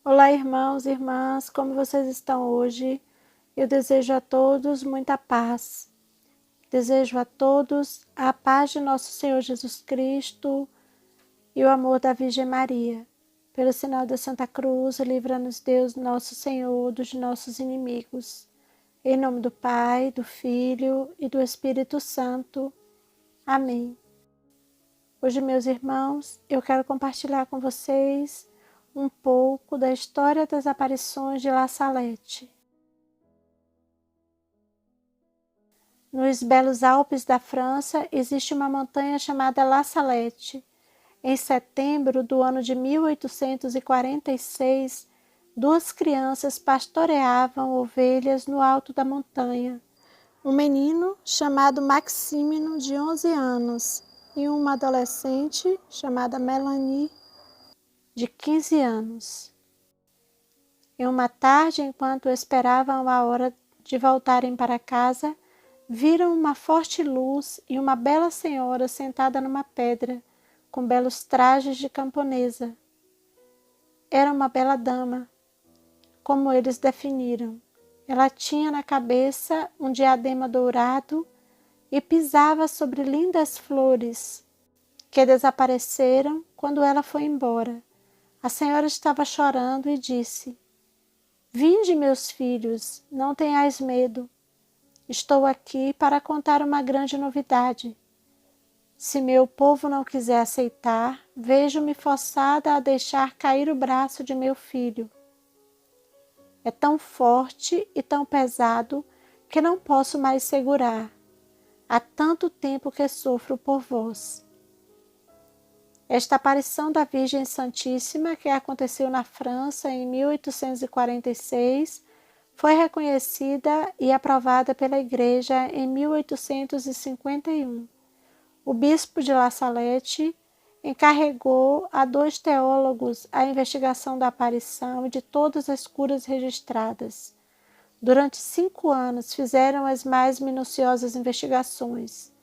Olá, irmãos e irmãs, como vocês estão hoje? Eu desejo a todos muita paz. Desejo a todos a paz de nosso Senhor Jesus Cristo e o amor da Virgem Maria. Pelo sinal da Santa Cruz, livra-nos Deus, nosso Senhor, dos nossos inimigos. Em nome do Pai, do Filho e do Espírito Santo. Amém. Hoje, meus irmãos, eu quero compartilhar com vocês um pouco da história das aparições de La Salette. Nos belos Alpes da França existe uma montanha chamada La Salette. Em setembro do ano de 1846, duas crianças pastoreavam ovelhas no alto da montanha. Um menino chamado Maximino, de 11 anos, e uma adolescente chamada Melanie, de 15 anos. Em uma tarde, enquanto esperavam a hora de voltarem para casa, viram uma forte luz e uma bela senhora sentada numa pedra, com belos trajes de camponesa. Era uma bela dama, como eles definiram. Ela tinha na cabeça um diadema dourado e pisava sobre lindas flores, que desapareceram quando ela foi embora. A senhora estava chorando e disse: "Vinde, meus filhos, não tenhais medo. Estou aqui para contar uma grande novidade. Se meu povo não quiser aceitar, vejo-me forçada a deixar cair o braço de meu filho. É tão forte e tão pesado que não posso mais segurar. Há tanto tempo que sofro por vós." Esta aparição da Virgem Santíssima, que aconteceu na França em 1846, foi reconhecida e aprovada pela Igreja em 1851. O bispo de La Salette encarregou a 2 teólogos a investigação da aparição e de todas as curas registradas. Durante 5 anos fizeram as mais minuciosas investigações.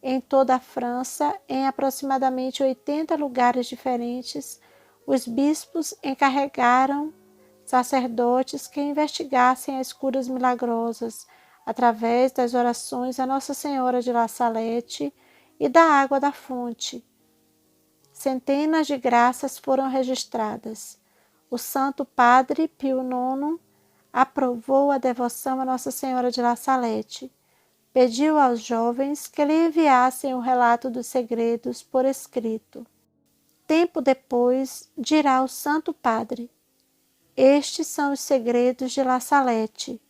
Em toda a França, em aproximadamente 80 lugares diferentes, os bispos encarregaram sacerdotes que investigassem as curas milagrosas através das orações a Nossa Senhora de La Salette e da água da fonte. Centenas de graças foram registradas. O Santo Padre Pio IX aprovou a devoção a Nossa Senhora de La Salette. Pediu aos jovens que lhe enviassem o relato dos segredos por escrito. Tempo depois, dirá o Santo Padre: "Estes são os segredos de La Salette.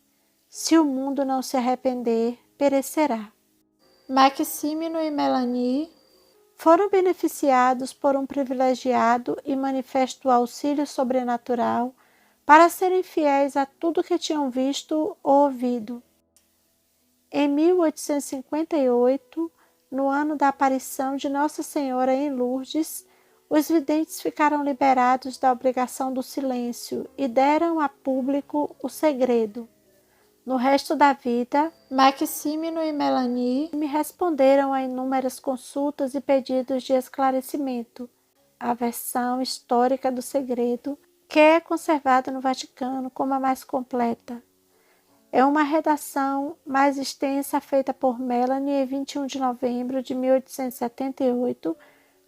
Se o mundo não se arrepender, perecerá." Maximino e Melanie foram beneficiados por um privilegiado e manifesto auxílio sobrenatural para serem fiéis a tudo que tinham visto ou ouvido. Em 1858, no ano da aparição de Nossa Senhora em Lourdes, os videntes ficaram liberados da obrigação do silêncio e deram a público o segredo. No resto da vida, Maximino e Melanie me responderam a inúmeras consultas e pedidos de esclarecimento. A versão histórica do segredo, que é conservada no Vaticano como a mais completa, é uma redação mais extensa feita por Melanie em 21 de novembro de 1878,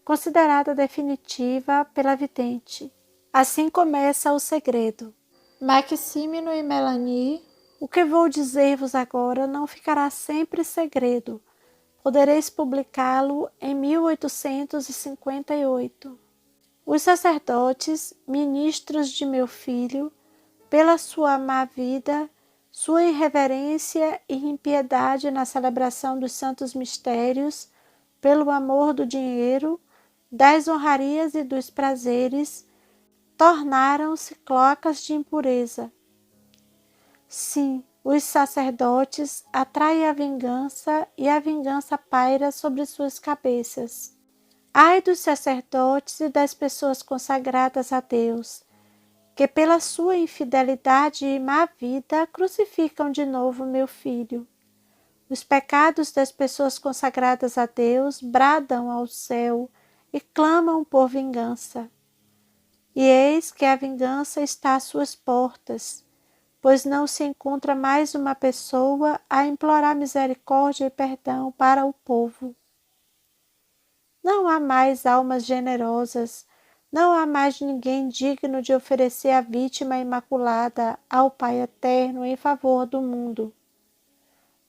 considerada definitiva pela vidente. Assim começa o segredo. Maximino e Melanie: "O que vou dizer-vos agora não ficará sempre segredo. Podereis publicá-lo em 1858. Os sacerdotes, ministros de meu filho, pela sua má vida, sua irreverência e impiedade na celebração dos santos mistérios, pelo amor do dinheiro, das honrarias e dos prazeres, tornaram-se cloacas de impureza. Sim, os sacerdotes atraem a vingança e a vingança paira sobre suas cabeças. Ai dos sacerdotes e das pessoas consagradas a Deus, que pela sua infidelidade e má vida crucificam de novo meu filho. Os pecados das pessoas consagradas a Deus bradam ao céu e clamam por vingança. E eis que a vingança está às suas portas, pois não se encontra mais uma pessoa a implorar misericórdia e perdão para o povo. Não há mais almas generosas, não há mais ninguém digno de oferecer a vítima imaculada ao Pai Eterno em favor do mundo.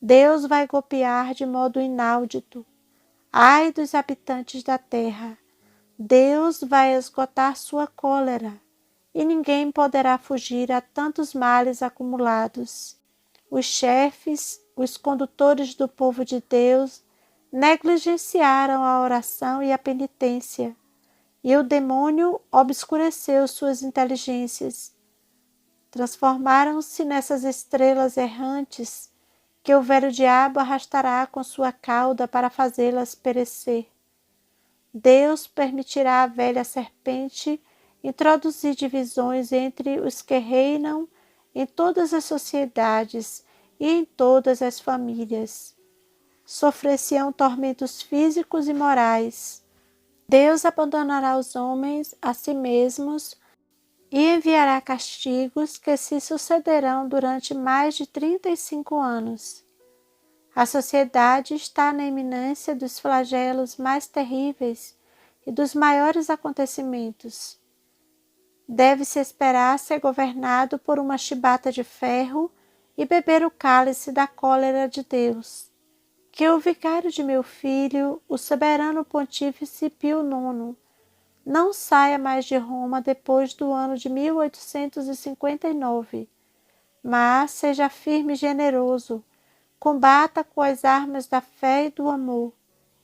Deus vai golpear de modo inaudito. Ai dos habitantes da terra! Deus vai esgotar sua cólera, e ninguém poderá fugir a tantos males acumulados. Os chefes, os condutores do povo de Deus, negligenciaram a oração e a penitência, e o demônio obscureceu suas inteligências. Transformaram-se nessas estrelas errantes que o velho diabo arrastará com sua cauda para fazê-las perecer. Deus permitirá à velha serpente introduzir divisões entre os que reinam em todas as sociedades e em todas as famílias. Sofrer-se-ão tormentos físicos e morais. Deus abandonará os homens a si mesmos e enviará castigos que se sucederão durante mais de 35 anos. A sociedade está na iminência dos flagelos mais terríveis e dos maiores acontecimentos. Deve-se esperar ser governado por uma chibata de ferro e beber o cálice da cólera de Deus. Que o vicário de meu filho, o soberano pontífice Pio IX, não saia mais de Roma depois do ano de 1859, mas seja firme e generoso, combata com as armas da fé e do amor.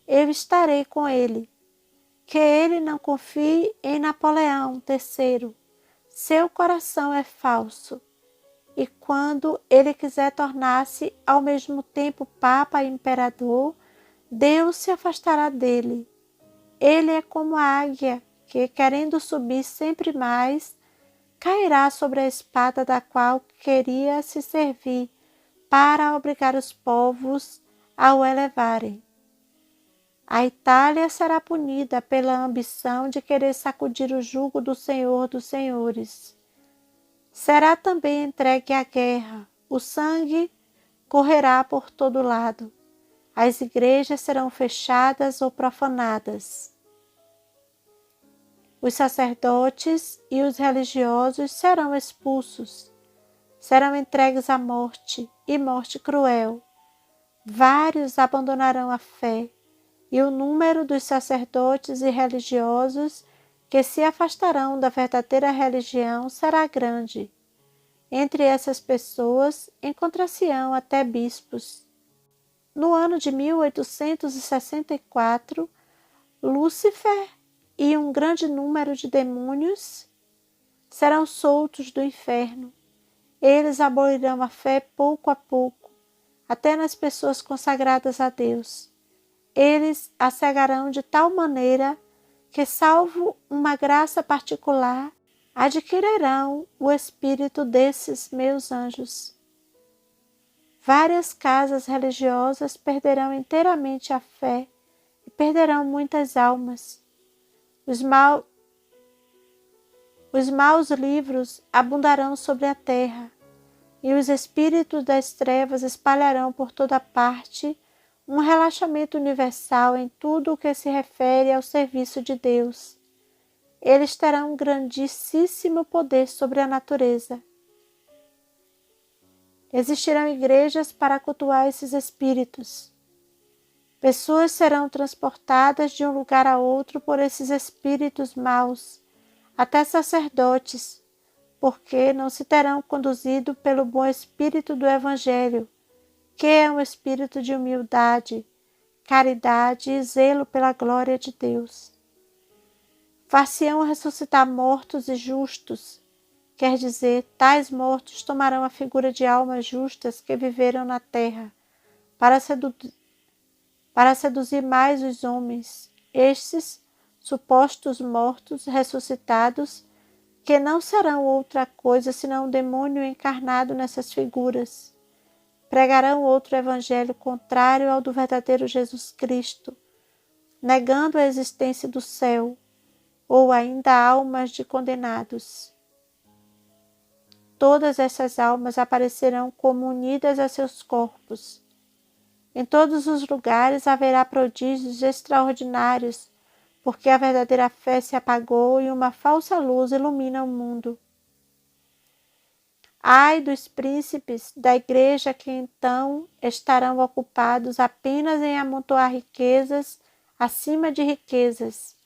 Eu estarei com ele. Que ele não confie em Napoleão III. Seu coração é falso. E quando ele quiser tornar-se ao mesmo tempo Papa e Imperador, Deus se afastará dele. Ele é como a águia que, querendo subir sempre mais, cairá sobre a espada da qual queria se servir para obrigar os povos a o elevarem. A Itália será punida pela ambição de querer sacudir o jugo do Senhor dos Senhores. Será também entregue à guerra, o sangue correrá por todo lado, as igrejas serão fechadas ou profanadas. Os sacerdotes e os religiosos serão expulsos, serão entregues à morte e morte cruel. Vários abandonarão a fé, e o número dos sacerdotes e religiosos que se afastarão da verdadeira religião será grande. Entre essas pessoas encontrar-se-ão até bispos. No ano de 1864, Lúcifer e um grande número de demônios serão soltos do inferno. Eles abolirão a fé pouco a pouco, até nas pessoas consagradas a Deus. Eles a cegarão de tal maneira que, salvo uma graça particular, adquirirão o espírito desses meus anjos. Várias casas religiosas perderão inteiramente a fé e perderão muitas almas. Os maus livros abundarão sobre a terra, e os espíritos das trevas espalharão por toda parte um relaxamento universal em tudo o que se refere ao serviço de Deus. Eles terão um grandíssimo poder sobre a natureza. Existirão igrejas para cultuar esses espíritos. Pessoas serão transportadas de um lugar a outro por esses espíritos maus, até sacerdotes, porque não se terão conduzido pelo bom espírito do Evangelho, que é um espírito de humildade, caridade e zelo pela glória de Deus. Far-se-ão ressuscitar mortos e justos, quer dizer, tais mortos tomarão a figura de almas justas que viveram na terra, para seduzir mais os homens, estes supostos mortos ressuscitados, que não serão outra coisa senão um demônio encarnado nessas figuras. Pregarão outro evangelho contrário ao do verdadeiro Jesus Cristo, negando a existência do céu, ou ainda almas de condenados. Todas essas almas aparecerão como unidas a seus corpos. Em todos os lugares haverá prodígios extraordinários, porque a verdadeira fé se apagou e uma falsa luz ilumina o mundo. Ai dos príncipes da igreja que então estarão ocupados apenas em amontoar riquezas acima de riquezas,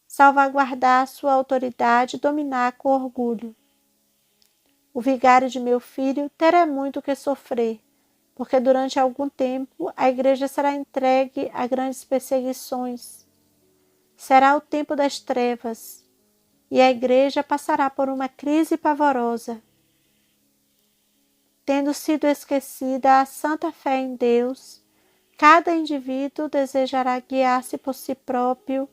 salvaguardar sua autoridade e dominar com orgulho. O vigário de meu filho terá muito que sofrer, porque durante algum tempo a igreja será entregue a grandes perseguições. Será o tempo das trevas, e a igreja passará por uma crise pavorosa. Tendo sido esquecida a santa fé em Deus, cada indivíduo desejará guiar-se por si próprio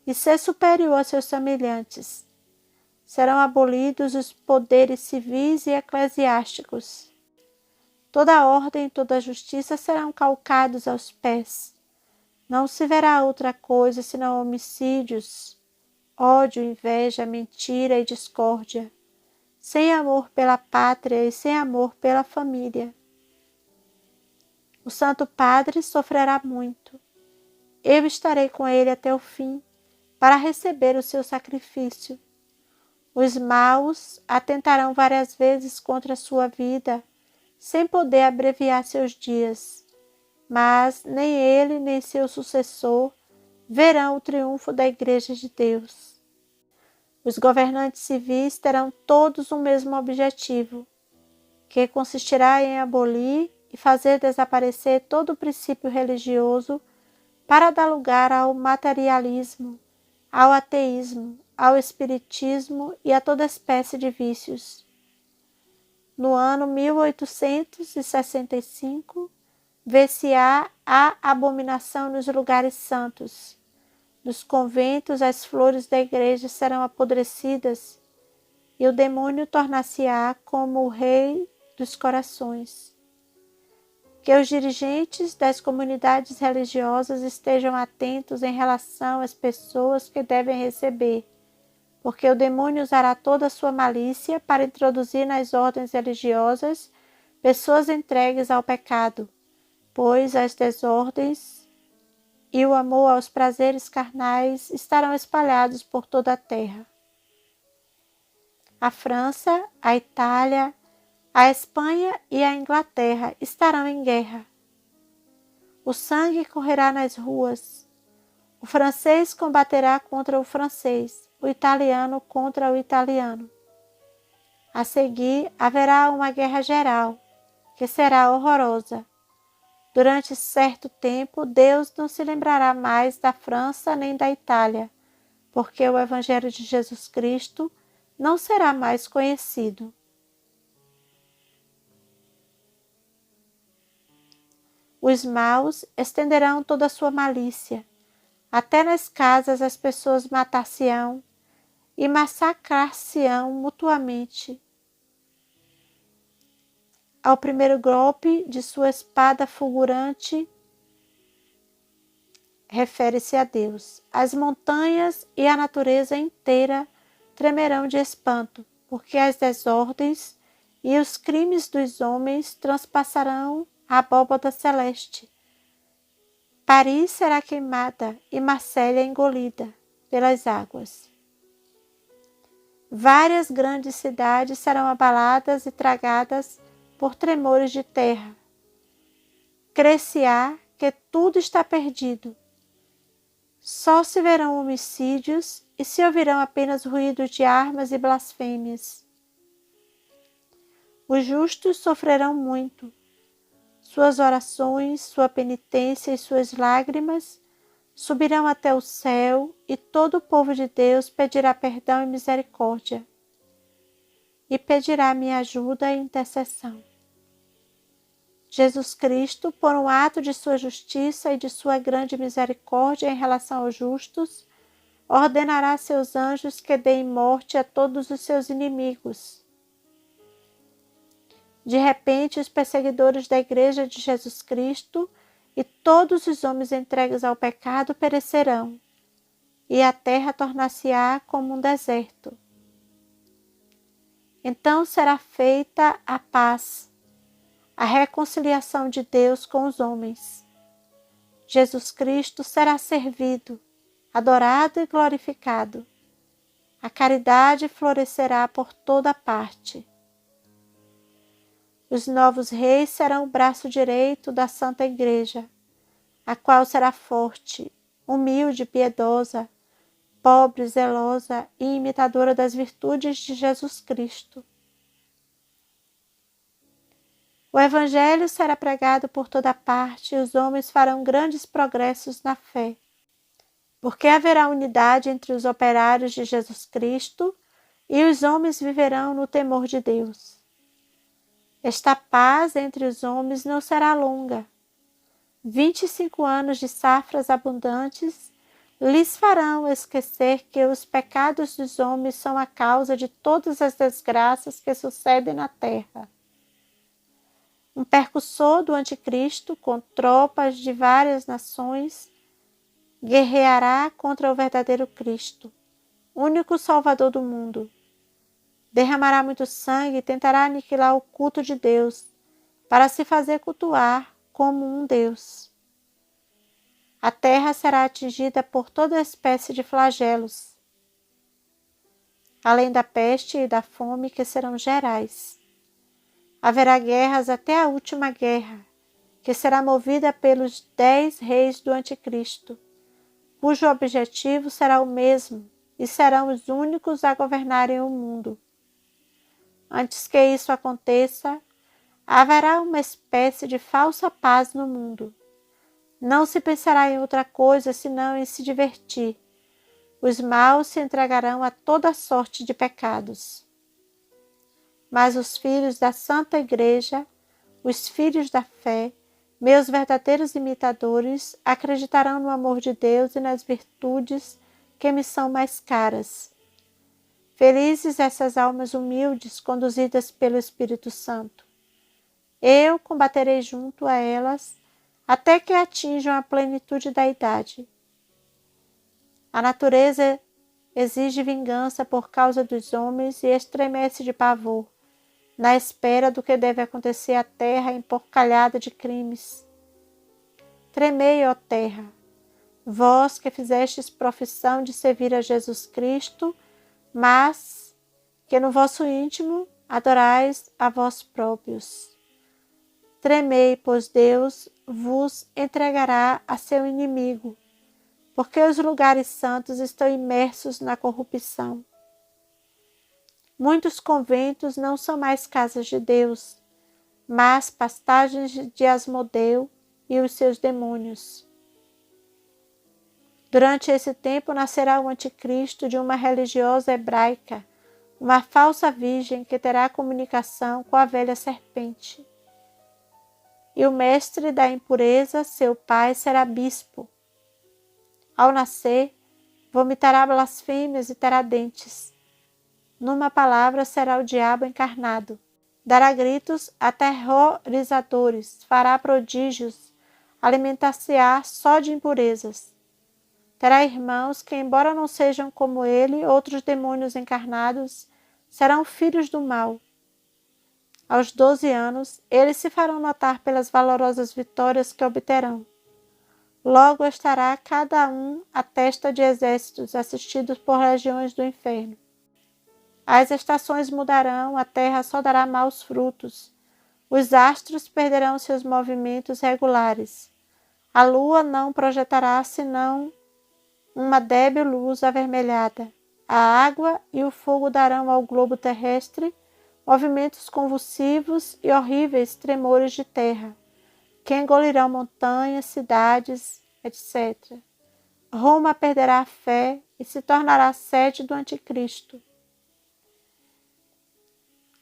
e ser superior a seus semelhantes. Serão abolidos os poderes civis e eclesiásticos. Toda a ordem e toda a justiça serão calcados aos pés. Não se verá outra coisa senão homicídios, ódio, inveja, mentira e discórdia, sem amor pela pátria e sem amor pela família. O Santo Padre sofrerá muito. Eu estarei com ele até o fim, para receber o seu sacrifício. Os maus atentarão várias vezes contra a sua vida, sem poder abreviar seus dias, mas nem ele nem seu sucessor verão o triunfo da Igreja de Deus. Os governantes civis terão todos o mesmo objetivo, que consistirá em abolir e fazer desaparecer todo o princípio religioso para dar lugar ao materialismo, ao ateísmo, ao espiritismo e a toda espécie de vícios. No ano 1865, ver-se-á a abominação nos lugares santos. Nos conventos as flores da igreja serão apodrecidas e o demônio tornar-se-á como o rei dos corações. Que os dirigentes das comunidades religiosas estejam atentos em relação às pessoas que devem receber, porque o demônio usará toda a sua malícia para introduzir nas ordens religiosas pessoas entregues ao pecado, pois as desordens e o amor aos prazeres carnais estarão espalhados por toda a terra. A França, a Itália, a Espanha e a Inglaterra estarão em guerra. O sangue correrá nas ruas. O francês combaterá contra o francês, o italiano contra o italiano. A seguir, haverá uma guerra geral, que será horrorosa. Durante certo tempo, Deus não se lembrará mais da França nem da Itália, porque o Evangelho de Jesus Cristo não será mais conhecido. Os maus estenderão toda a sua malícia. Até nas casas as pessoas matar-se-ão e massacrar-se-ão mutuamente. Ao primeiro golpe de sua espada fulgurante, refere-se a Deus. As montanhas e a natureza inteira tremerão de espanto, porque as desordens e os crimes dos homens transpassarão a abóbada celeste. Paris será queimada e Marsella engolida pelas águas. Várias grandes cidades serão abaladas e tragadas por tremores de terra. Crer-se-á que tudo está perdido. Só se verão homicídios e se ouvirão apenas ruídos de armas e blasfêmias. Os justos sofrerão muito. Suas orações, sua penitência e suas lágrimas subirão até o céu e todo o povo de Deus pedirá perdão e misericórdia e pedirá minha ajuda e intercessão. Jesus Cristo, por um ato de sua justiça e de sua grande misericórdia em relação aos justos, ordenará a seus anjos que deem morte a todos os seus inimigos. De repente, os perseguidores da Igreja de Jesus Cristo e todos os homens entregues ao pecado perecerão. e a terra tornar-se-á como um deserto. Então será feita a paz, a reconciliação de Deus com os homens. Jesus Cristo será servido, adorado e glorificado. A caridade florescerá por toda parte. Os novos reis serão o braço direito da Santa Igreja, a qual será forte, humilde, piedosa, pobre, zelosa e imitadora das virtudes de Jesus Cristo. O Evangelho será pregado por toda parte e os homens farão grandes progressos na fé, porque haverá unidade entre os operários de Jesus Cristo e os homens viverão no temor de Deus. Esta paz entre os homens não será longa. 25 anos de safras abundantes lhes farão esquecer que os pecados dos homens são a causa de todas as desgraças que sucedem na terra. Um percussor do anticristo, com tropas de várias nações, guerreará contra o verdadeiro Cristo, único Salvador do mundo. Derramará muito sangue e tentará aniquilar o culto de Deus, para se fazer cultuar como um Deus. A terra será atingida por toda espécie de flagelos, além da peste e da fome que serão gerais. Haverá guerras até a última guerra, que será movida pelos 10 reis do anticristo, cujo objetivo será o mesmo e serão os únicos a governarem o mundo. Antes que isso aconteça, haverá uma espécie de falsa paz no mundo. Não se pensará em outra coisa senão em se divertir. Os maus se entregarão a toda sorte de pecados. Mas os filhos da Santa Igreja, os filhos da fé, meus verdadeiros imitadores, acreditarão no amor de Deus e nas virtudes que me são mais caras. Felizes essas almas humildes conduzidas pelo Espírito Santo. Eu combaterei junto a elas até que atinjam a plenitude da idade. A natureza exige vingança por causa dos homens e estremece de pavor, na espera do que deve acontecer à terra emporcalhada de crimes. Tremei, ó terra, vós que fizestes profissão de servir a Jesus Cristo, mas que no vosso íntimo adorais a vós próprios. Tremei, pois Deus vos entregará a seu inimigo, porque os lugares santos estão imersos na corrupção. Muitos conventos não são mais casas de Deus, mas pastagens de Asmodeu e os seus demônios. Durante esse tempo nascerá o anticristo de uma religiosa hebraica, uma falsa virgem que terá comunicação com a velha serpente. E o mestre da impureza, seu pai, será bispo. Ao nascer, vomitará blasfêmias e terá dentes. Numa palavra, será o diabo encarnado. Dará gritos aterrorizadores, fará prodígios, alimentar-se-á só de impurezas. Terá irmãos que, embora não sejam como ele, outros demônios encarnados, serão filhos do mal. Aos 12 anos, eles se farão notar pelas valorosas vitórias que obterão. Logo estará cada um à testa de exércitos assistidos por legiões do inferno. As estações mudarão, a terra só dará maus frutos. Os astros perderão seus movimentos regulares. A lua não projetará senão uma débil luz avermelhada. A água e o fogo darão ao globo terrestre movimentos convulsivos e horríveis tremores de terra, que engolirão montanhas, cidades, etc. Roma perderá a fé e se tornará sede do anticristo.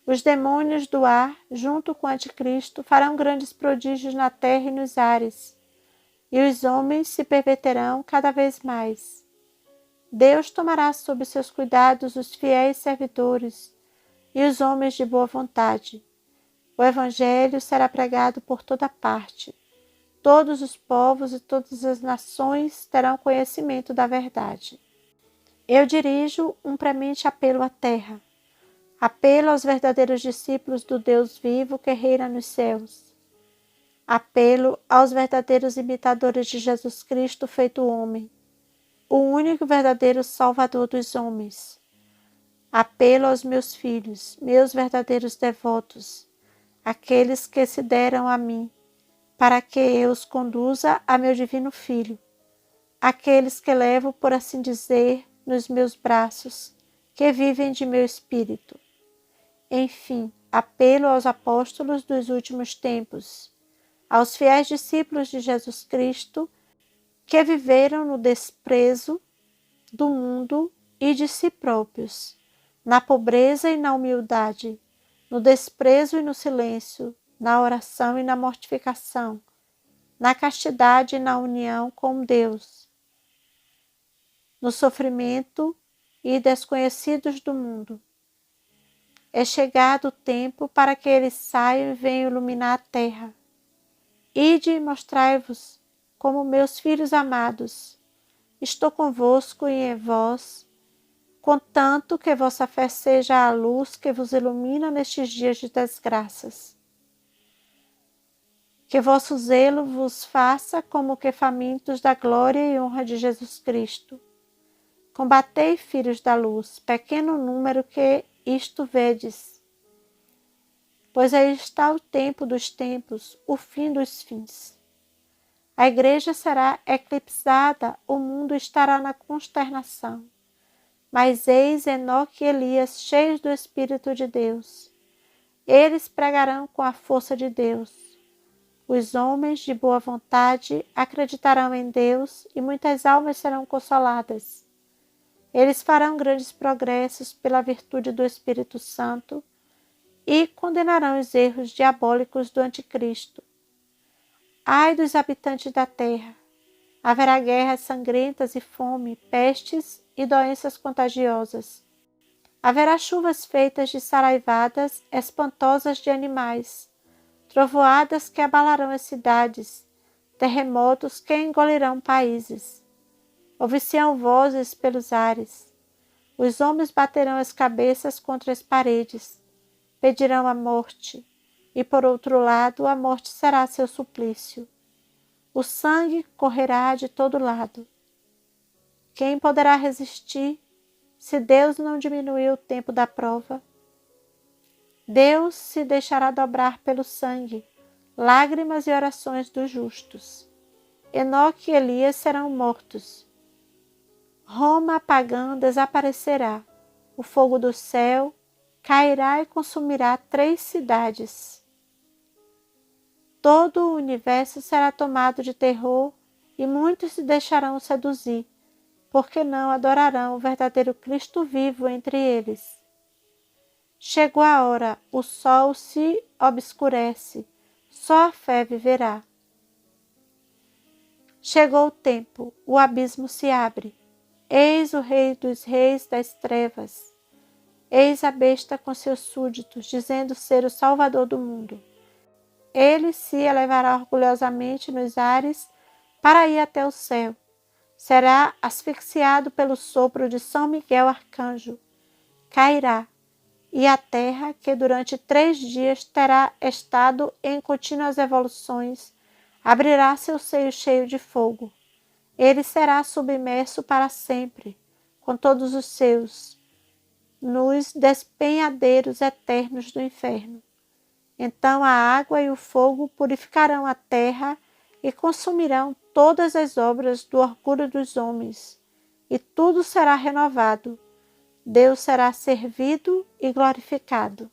Os demônios do ar, junto com o anticristo, farão grandes prodígios na terra e nos ares, e os homens se perverterão cada vez mais. Deus tomará sob seus cuidados os fiéis servidores e os homens de boa vontade. O Evangelho será pregado por toda parte. Todos os povos e todas as nações terão conhecimento da verdade. Eu dirijo um premente apelo à terra, apelo aos verdadeiros discípulos do Deus vivo que reina nos céus. Apelo aos verdadeiros imitadores de Jesus Cristo feito homem, o único verdadeiro Salvador dos homens. Apelo aos meus filhos, meus verdadeiros devotos, aqueles que se deram a mim, para que eu os conduza a meu divino Filho, aqueles que levo, por assim dizer, nos meus braços, que vivem de meu espírito. Enfim, apelo aos apóstolos dos últimos tempos, aos fiéis discípulos de Jesus Cristo, que viveram no desprezo do mundo e de si próprios, na pobreza e na humildade, no desprezo e no silêncio, na oração e na mortificação, na castidade e na união com Deus, no sofrimento e desconhecidos do mundo. É chegado o tempo para que eles saiam e venham iluminar a terra. Ide e mostrai-vos como meus filhos amados. Estou convosco e em vós, contanto que vossa fé seja a luz que vos ilumina nestes dias de desgraças. Que vosso zelo vos faça como que famintos da glória e honra de Jesus Cristo. Combatei, filhos da luz, pequeno número que isto vedes, pois aí está o tempo dos tempos, o fim dos fins. A igreja será eclipsada, o mundo estará na consternação. Mas eis Enoque e Elias cheios do Espírito de Deus. Eles pregarão com a força de Deus. Os homens de boa vontade acreditarão em Deus e muitas almas serão consoladas. Eles farão grandes progressos pela virtude do Espírito Santo e condenarão os erros diabólicos do Anticristo. Ai dos habitantes da terra! Haverá guerras sangrentas e fome, pestes e doenças contagiosas. Haverá chuvas feitas de saraivadas espantosas de animais, trovoadas que abalarão as cidades, terremotos que engolirão países. Ouvir-se-ão vozes pelos ares. Os homens baterão as cabeças contra as paredes, pedirão a morte, e por outro lado a morte será seu suplício. O sangue correrá de todo lado. Quem poderá resistir se Deus não diminuir o tempo da prova? Deus se deixará dobrar pelo sangue, lágrimas e orações dos justos. Enoque e Elias serão mortos. Roma pagã desaparecerá. O fogo do céu cairá e consumirá 3 cidades. Todo o universo será tomado de terror e muitos se deixarão seduzir, porque não adorarão o verdadeiro Cristo vivo entre eles. Chegou a hora, o sol se obscurece, só a fé viverá. Chegou o tempo, o abismo se abre. Eis o Rei dos Reis das trevas. Eis a besta com seus súditos, dizendo ser o Salvador do mundo. Ele se elevará orgulhosamente nos ares para ir até o céu. Será asfixiado pelo sopro de São Miguel Arcanjo. Cairá, e a terra, que durante 3 dias terá estado em contínuas evoluções, abrirá seu seio cheio de fogo. Ele será submerso para sempre, com todos os seus, nos despenhadeiros eternos do inferno. Então a água e o fogo purificarão a terra e consumirão todas as obras do orgulho dos homens, e tudo será renovado. Deus será servido e glorificado.